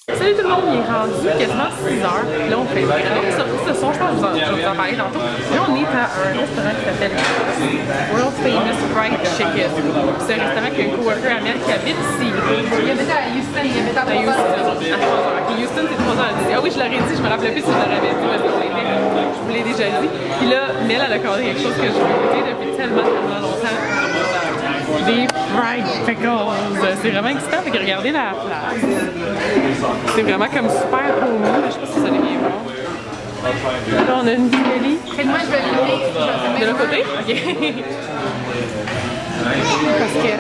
Salut tout le monde, il est rendu quasiment 6 heures. Là, on fait vraiment sortie ce soir, je pense que je vais vous en parler tantôt. Là, on est à un restaurant qui s'appelle World Famous Fried Chicken. C'est un restaurant qu'un coworker à Mel qui habite ici. Il habite à Houston, il habite à 3 heures. À 3 heures. Ok, Houston, c'est 3 heures. Ah oui, je l'aurais dit, je me rappelais plus si je l'aurais dit parce que je vous l'ai déjà dit. Puis là, Mel, elle a commandé quelque chose que je veux goûter depuis tellement longtemps. Des fried pickles. C'est vraiment excitant, fait que regardez la place. C'est vraiment comme super homey. Je sais pas si ça allait bien voir. Là, on a une Kelly. Et moi, je vais le De l'autre côté? Ok. parce que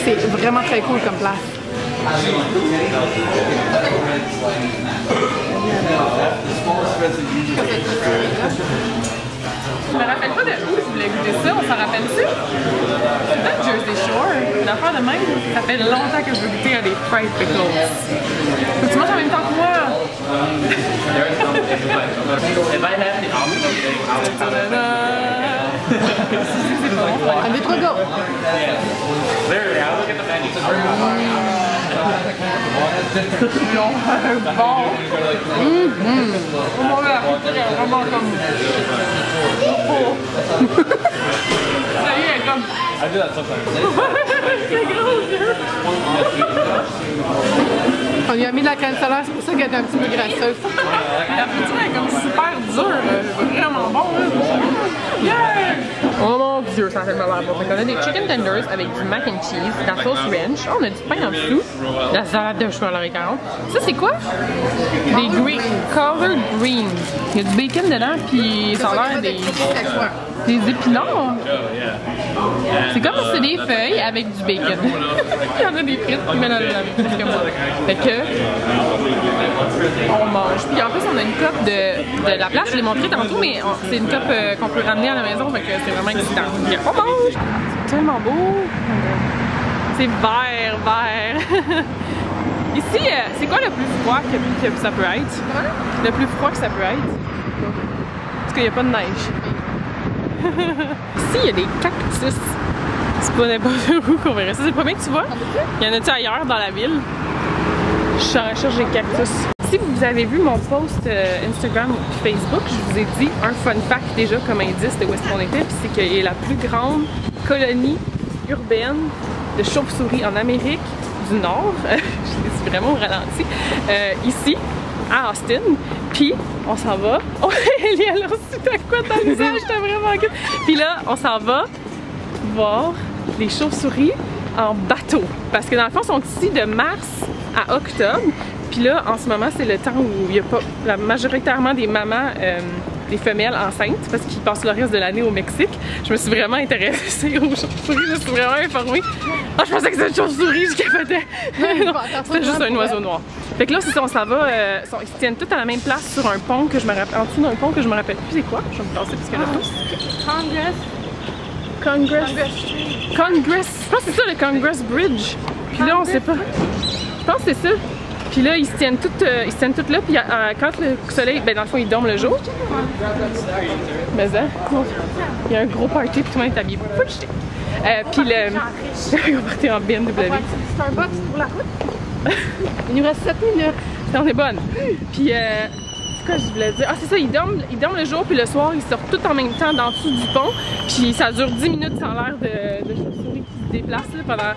c'est vraiment très cool comme place. Je me rappelle pas de où je voulais goûter ça, on s'en rappelle-tu? C'est peut-être Jersey Shore, une affaire de même. Ça fait longtemps que je veux goûter à des fried pickles. Tu manges en même temps que moi? Un, deux, trois, go! Non, bon. Comment la friture est vraiment comme... Ça y est, comme... C'est gros, On lui a mis de la crème solaire, c'est pour ça qu'elle est un petit peu grasseuse. La friture est comme super dure, vraiment bon. Yeah! Oh mon dieu, ça fait mal à la bouche. On a des chicken tenders avec du mac and cheese, de la sauce ranch. Oh, on a du pain en dessous, de la salade de chou à l'oreille 40. Ça, c'est quoi? Des green, collard greens. Il y a du bacon dedans, puis ça a l'air des épinards. C'est comme si c'était des feuilles avec du bacon. Il y en a des frites qui mélangent avec comme ça. Fait que on mange. Puis en plus, on a une coupe de la place. Je l'ai montré tantôt, mais c'est une coupe qu'on peut ramener à la maison. Fait que c'est vraiment excitant. On mange! C'est tellement beau! C'est vert, vert! Ici, c'est quoi le plus froid que ça peut être? Le plus froid que ça peut être? Parce qu'il n'y a pas de neige. Ici, il y a des cactus. C'est pas n'importe où qu'on verrait ça. C'est le premier que tu vois? Il y en a-tu ailleurs dans la ville? Je suis en recherche des cactus. Si vous avez vu mon post Instagram ou Facebook, je vous ai dit un fun fact déjà comme indice de où est-ce qu'on était, puis c'est qu'il y a la plus grande colonie urbaine de chauves-souris en Amérique du Nord. Je suis vraiment au ralenti. Ici, à Austin. Puis, on s'en va. Oh, Ellie, elle a reçu ta quoi dans le visage, j'étais vraiment cute. Puis là, on s'en va voir les chauves-souris en bateau. Parce que dans le fond, ils sont ici de mars à octobre. Puis là, en ce moment, c'est le temps où il n'y a pas majoritairement des mamans, des femelles enceintes, parce qu'ils passent le reste de l'année au Mexique. Je me suis vraiment intéressée aux chauves-souris, je me suis vraiment informée. Ah, je pensais que c'était une chauve-souris, je capotais. C'était juste un oiseau noir. Fait que là, c'est ça, on s'en va, ils se tiennent tous à la même place sur un pont que je me rappelle, en dessous d'un pont que je me rappelle plus c'est quoi. Je vais me passer parce que là, Congress. Je pense que c'est ça, le Congress Bridge. Puis là, on sait pas. Je pense que c'est ça. Puis là, ils se tiennent toutes là, puis quand le soleil, ben dans le fond, ils dorment le jour. Mais ça, il y a un gros party, puis tout le monde est habillé. Puis le... on va partir en BMW. Starbucks pour la route. Il nous reste 7 minutes. On est bonne. Puis, c'est quoi je voulais dire? Ah, c'est ça, ils dorment le jour, puis le soir, ils sortent tous en même temps dans dessous du pont. Puis ça dure 10 minutes sans l'air de chauve-souris qui se déplacent. Là, pendant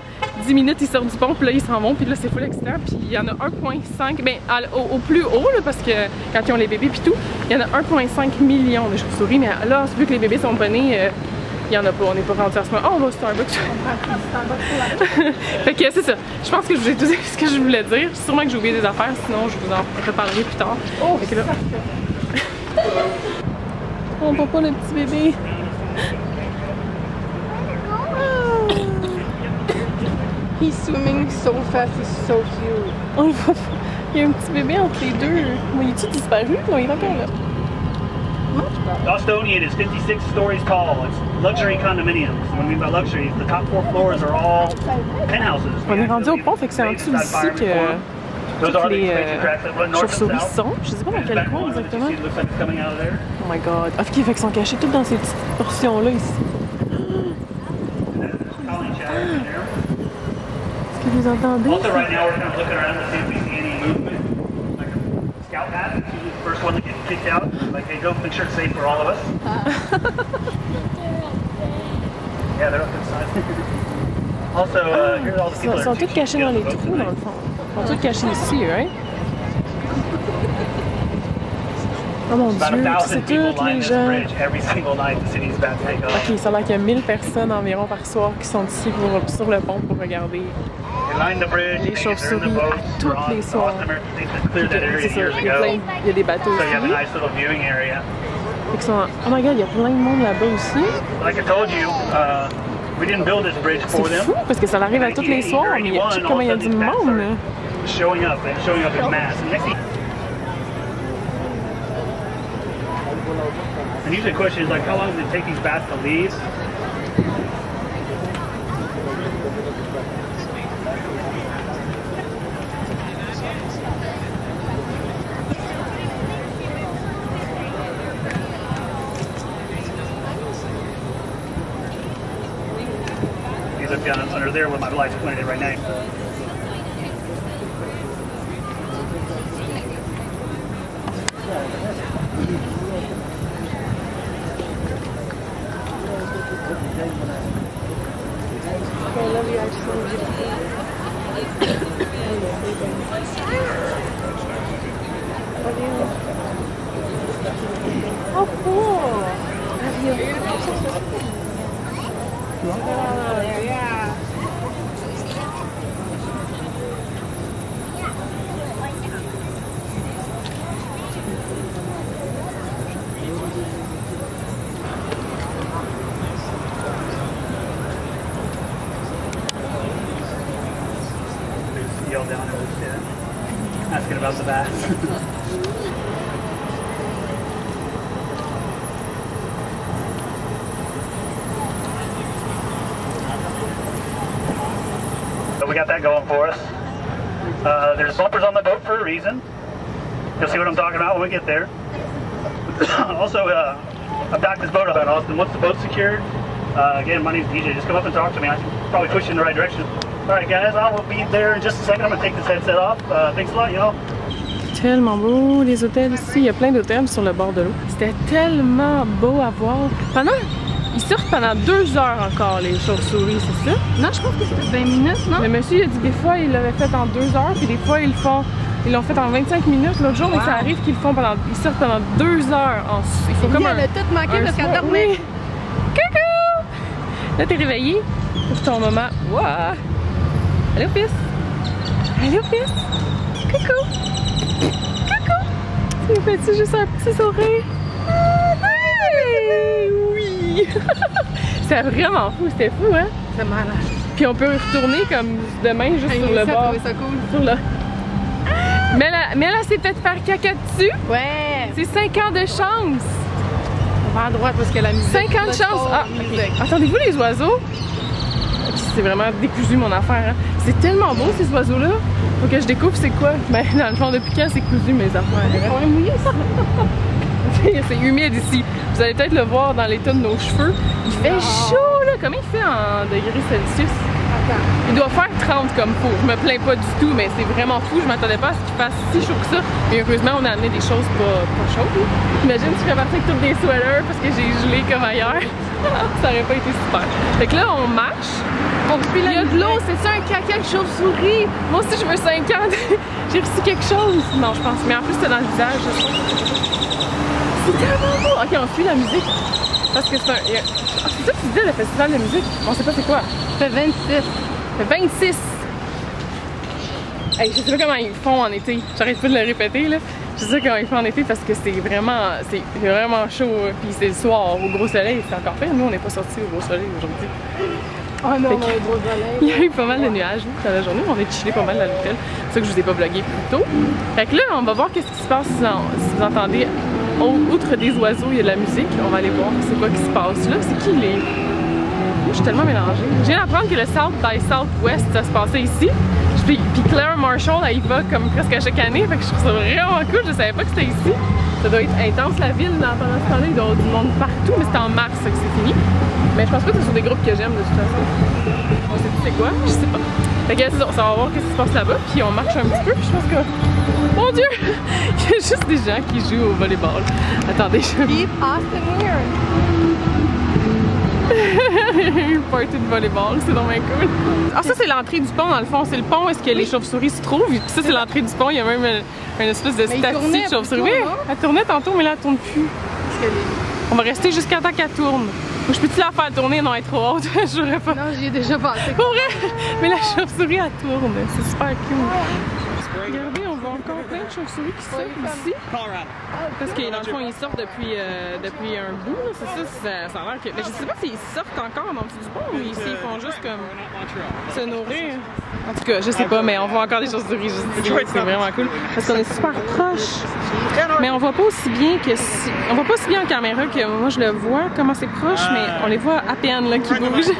10 minutes, ils sortent du pont, puis là, ils s'en vont, puis là, c'est full excitant. Puis il y en a 1,5, ben, au plus haut, là, parce que quand ils ont les bébés, puis tout, il y en a 1,5 million de chauves-souris. Mais là, vu que les bébés sont pas nés, il y en a pas, on n'est pas rendu à ce moment. Oh, on va au Starbucks. Fait que c'est ça. Je pense que je vous ai tout dit ce que je voulais dire. Sûrement que j'ai oublié des affaires, sinon je vous en reparlerai plus tard. Oh, fait que là... On voit pas le petit bébé. He's swimming so fast, he's so cute. On le voit pas. Il y a un petit bébé entre les deux. Il est-tu disparu? Non, il est encore là. Austonian is 56 stories tall. It's luxury condominiums. When we mean by luxury, the top 4 floors are all penthouses. On est rendu au pont, fait que c'est en dessous d'ici que toutes les chauves-souris sont. Je sais pas dans quel coin exactement. Oh my god. Ah, ok, fait qu'ils sont cachés toutes dans ces petites portions-là ici. Est-ce que vous entendez? Also, right now we're kind of looking around to see if we see any movement. kicked out. Like, hey, go make sure it's safe for all of us. Yeah, they're up inside. Also, here's all the people. Ils sont tous cachés dans les trous, dans le fond. Ils sont tous cachés ici, right? Oh mon Dieu, c'est tous les gens. Ok, ça a l'air qu'il y a 1000 personnes environ par soir qui sont ici sur le pont pour regarder les chauves-souris à tous les soirs. C'est ça, il y a des bateaux aussi. Ils sont... Oh my god, il y a plein de monde là-bas aussi. C'est fou parce que ça arrive à tous les soirs, mais tu sais comment il y a du monde. Showing up in mass. And usually the question is like, how long does it take these bats to leave? These are down under there where my light's pointed right now. Oh, cool! Yeah. Yelled down asking about the bats. So we got that going for us. There's bumpers on the boat for a reason. You'll see what I'm talking about when we get there. Also, I've docked this boat up in Austin. Once the boat's secured, again, my name's DJ. Just come up and talk to me. I can probably push you in the right direction. Alright guys, I will be there in just a second. I'm going to take this headset off. Thanks a lot, y'all. Tellement beau, les hôtels ici. Il y a plein d'hôtels sur le bord de l'eau. C'était tellement beau à voir. Ils sortent pendant 2 heures encore, les chauves-souris, c'est ça? Non, je pense que c'était 20 minutes, non? Le monsieur, il a dit des fois, il l'avait fait en 2 heures, puis des fois, ils l'ont fait en 25 minutes l'autre jour, mais ça arrive qu'ils ils sortent pendant 2 heures. Il faut comme elle a tout manqué parce qu'elle dormait. Oui. Coucou! Là, t'es réveillé pour ton moment. Wow! Allô, fils? Allô, fils? Coucou! Coucou! Tu fais-tu juste un petit sourire? Hey! Oui! C'était vraiment fou, c'était fou, hein? C'est malade. Puis on peut retourner comme demain juste sur le bord. Ça cool. Sur le... Mais là, c'est peut-être faire caca dessus. Ouais! C'est 5 ans de chance! On va à droite parce que la musique... 5 ans de chance! Ah, okay. Attendez-vous les oiseaux? C'est vraiment décousu mon affaire, hein? C'est tellement beau ces oiseaux-là! Faut que je découvre c'est quoi? Ben, dans le fond, depuis quand c'est cousu mes affaires? On est mouillé, ça! C'est humide ici. Vous allez peut-être le voir dans l'état de nos cheveux. Il fait chaud, là! Combien il fait en degrés Celsius? Attends. Il doit faire 30 comme faut. Je me plains pas du tout, mais c'est vraiment fou. Je m'attendais pas à ce qu'il fasse si chaud que ça. Mais heureusement, on a amené des choses pas chaudes. Imagine, tu serais parti avec toutes des sweaters parce que j'ai gelé comme ailleurs. Ça aurait pas été super. Fait que là, on marche. Il y a de l'eau, c'est ça un caca de chauve-souris? Moi aussi, je veux 5 ans. J'ai reçu quelque chose. Non, je pense. Mais en plus, c'est dans le visage. C'est tellement beau. Ok, on suit la musique. Parce que c'est un... c'est ça que tu disais, le festival de musique? On sait pas c'est quoi. Ça fait 26. Ça fait 26. Hey, je sais pas comment ils font en été. J'arrête pas de le répéter, là. Je sais pas comment ils font en été parce que c'est vraiment chaud. Puis c'est le soir, au gros soleil. C'est encore pire. Nous, on n'est pas sortis au gros soleil aujourd'hui. Oh non, on a un gros soleil. Il y a eu pas mal de nuages dans la journée. On est chillé pas mal à l'hôtel. C'est ça que je vous ai pas vlogué plus tôt. Fait que là, on va voir qu'est-ce qui se passe si vous entendez. Outre des oiseaux, il y a de la musique. On va aller voir c'est quoi qui se passe là. C'est qui les... Moi, je suis tellement mélangée. Je viens d'apprendre que le South by Southwest, ça se passait ici. Puis Claire Marshall, elle y va comme presque à chaque année. Fait que je trouve ça vraiment cool. Je savais pas que c'était ici. Ça doit être intense la ville pendant ce temps-là. Il doit y avoir du monde partout, mais c'est en mars que c'est fini. Mais je pense pas que ce sont des groupes que j'aime de toute façon. On sait plus c'est quoi? Je sais pas. Fait que c'est ça, on va voir qu'est-ce qui se passe là-bas, puis on marche un petit peu, puis je pense que... Mon Dieu! Il y a juste des gens qui jouent au volleyball. Attendez, je... Keep Austin weird. Party de volleyball, c'est donc bien cool. Ah, ça c'est l'entrée du pont dans le fond, c'est le pont où est-ce que les chauves-souris se trouvent. Puis ça c'est l'entrée du pont, il y a même une espèce de statue de chauve-souris. Oui, elle tournait tantôt, mais là elle tourne plus. On va rester jusqu'à temps qu'elle tourne. Je peux-tu la faire tourner? Non, elle est trop haute, je n'aurais pas. Non, j'y ai déjà passé. Pour vrai! Mais la chauve-souris elle tourne, c'est super cool. Regardez, on voit encore plein de chauves-souris qui sortent ici. Parce que dans le fond, ils sortent depuis un bout, c'est ça, ça a l'air que... Mais je sais pas s'ils sortent encore en dessous du pont ou s'ils font juste comme se nourrir. En tout cas, je sais pas, mais on voit encore des chauves-souris, c'est vraiment cool. Parce qu'on est super proche. Mais on voit pas aussi bien que si... On voit pas aussi bien en caméra que moi je le vois, comment c'est proche, mais on les voit à peine là qui bougent.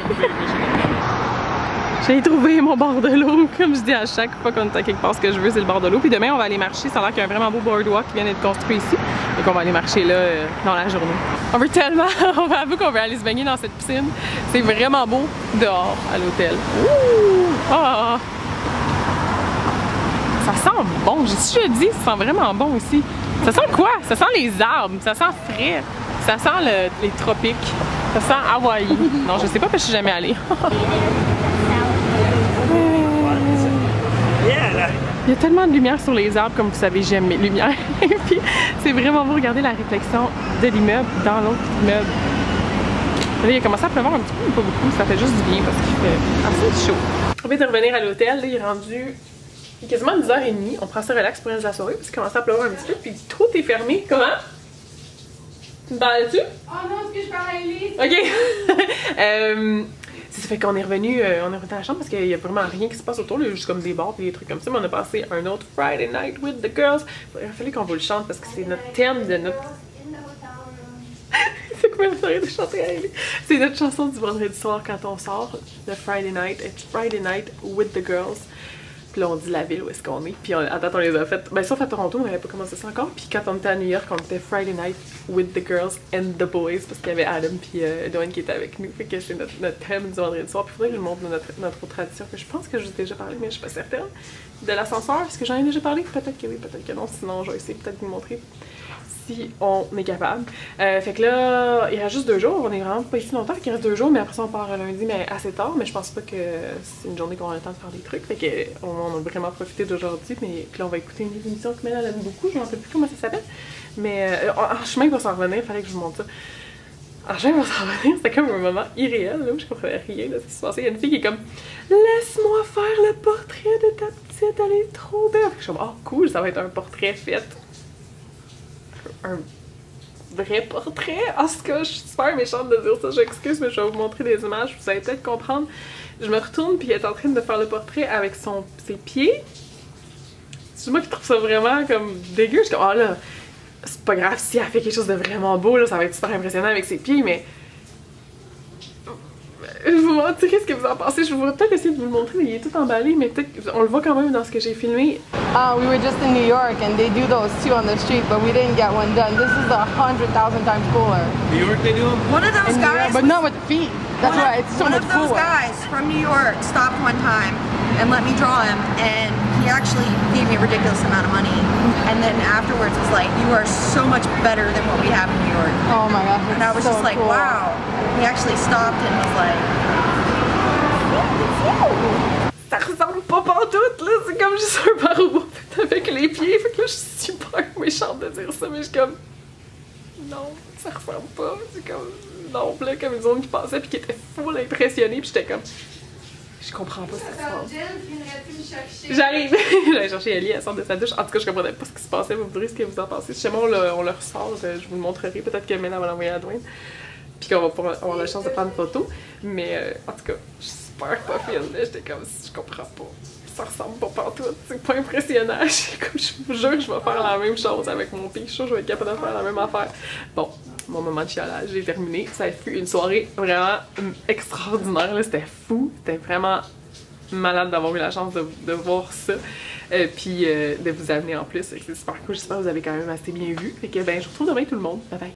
J'ai trouvé mon bord de l'eau, comme je dis à chaque fois qu'on est à quelque part, ce que je veux c'est le bord de l'eau. Puis demain on va aller marcher, ça a l'air qu'il y a un vraiment beau boardwalk qui vient d'être construit ici. Donc on va aller marcher là dans la journée. On veut tellement, on va avouer qu'on veut aller se baigner dans cette piscine. C'est vraiment beau dehors à l'hôtel. Oh. Ça sent bon, j'ai dit, ça sent vraiment bon ici. Ça sent quoi? Ça sent les arbres, ça sent frais, ça sent les tropiques, ça sent Hawaï. Non, je sais pas parce que je suis jamais allée. Il y a tellement de lumière sur les arbres, comme vous savez, j'aime mes lumières. Et puis, c'est vraiment beau regarder la réflexion de l'immeuble dans l'autre immeuble. Là, il a commencé à pleuvoir un petit peu, mais pas beaucoup. Ça fait juste du bien parce qu'il fait assez chaud. On vient de revenir à l'hôtel. Là, il est rendu quasiment 10h30. On prend ça relax pour le reste de la soirée parce qu'il commence à pleuvoir un petit peu. Puis tout est fermé. Comment? Tu me parles dessus? Oh non, est-ce que je parle à Elise? Ok. Ça fait qu'on est revenu à la chambre parce qu'il y a vraiment rien qui se passe autour, là, juste comme des bars et des trucs comme ça. Mais on a passé un autre Friday night with the girls. Il a fallu qu'on vous le chante parce que c'est notre thème de notre... C'est quoi le soirée de chanter à Ellie? C'est notre chanson du vendredi soir quand on sort. Le Friday night. It's Friday night with the girls. Puis là, on dit la ville où est-ce qu'on est. Puis à date, on les a faites. Ben, sauf à Toronto, on n'avait pas commencé ça encore. Puis quand on était à New York, on était Friday night with the girls and the boys. Parce qu'il y avait Adam puis Dwayne qui était avec nous. Fait que c'est notre thème du vendredi soir. Puis il faudrait que je vous montre notre autre tradition que je pense que je vous ai déjà parlé, mais je suis pas certaine. De l'ascenseur. Est-ce que j'en ai déjà parlé? Peut-être que oui, peut-être que non. Sinon, je vais essayer peut-être de vous montrer si on est capable. Fait que là, il reste juste 2 jours. On est vraiment pas ici longtemps. Fait qu'il reste 2 jours, mais après ça, on part lundi, mais assez tard. Mais je pense pas que c'est une journée qu'on a le temps de faire des trucs. Fait que on a vraiment profité d'aujourd'hui. Mais là, on va écouter une émission que Mel aime beaucoup. Je ne me rappelle plus comment ça s'appelle. Mais en chemin pour s'en revenir, il fallait que je vous montre ça. En chemin pour s'en revenir, c'était comme un moment irréel là, où je comprenais rien de ce qui se passait. Il y a une fille qui est comme « Laisse-moi faire le portrait de ta petite, elle est trop belle! » Fait que je suis comme « Oh cool, ça va être un portrait fait. » Un vrai portrait. En tout cas, je suis super méchante de dire ça, j'excuse, mais je vais vous montrer des images, vous allez peut-être comprendre. Je me retourne, puis elle est en train de faire le portrait avec ses pieds. C'est moi qui trouve ça vraiment comme dégueu. Je suis comme, oh là, c'est pas grave si elle fait quelque chose de vraiment beau, là, ça va être super impressionnant avec ses pieds, mais... Je vous montrerai ce que vous en pensez. Je vais peut-être essayer de vous le montrer, mais il est tout emballé, mais peut-être on le voit quand même dans ce que j'ai filmé. We were just in New York and they do those too on the street, but we didn't get one done. This is 100,000 times cooler. New York they do them? One of those guys, but not with feet. That's why it's so much cooler. One of those guys from New York stopped one time and let me draw him, and he actually gave me a ridiculous amount of money. And then afterwards was like, "You are so much better than what we have in New York." Oh my gosh, and I was so just like, cool. "Wow." He actually stopped and was like, Ça ressemble pas pantoute, là, c'est comme juste un barreau fait avec les pieds. Fait que là, je suis super méchante de dire ça, mais je suis comme... Non, ça ressemble pas. C'est comme... Non, là, comme une autres qui passaient pis qui étaient full impressionnés, pis j'étais comme... Je comprends pas ce qui se passe. J'arrive! J'allais chercher Ellie, elle sort de sa douche. En tout cas, je comprenais pas ce qui se passait. Vous me direz ce que vous en pensez. Si jamais on le ressort, je vous le montrerai. Peut-être que Mena va l'envoyer à Dwayne. Puis qu'on va avoir la chance de prendre une photo. Mais en tout cas, je suis super pas fine. J'étais comme, je comprends pas. Ça ressemble pas partout. C'est pas impressionnant. Comme, je vous jure que je vais faire la même chose avec mon pied. Je suis sûre que je vais être capable de faire la même affaire. Bon, mon moment de chialage est terminé. Ça a fut une soirée vraiment extraordinaire. C'était fou. C'était vraiment malade d'avoir eu la chance de voir ça. Puis de vous amener en plus. C'est super cool. J'espère que vous avez quand même assez bien vu. Fait que ben, je vous retrouve demain tout le monde. Bye bye.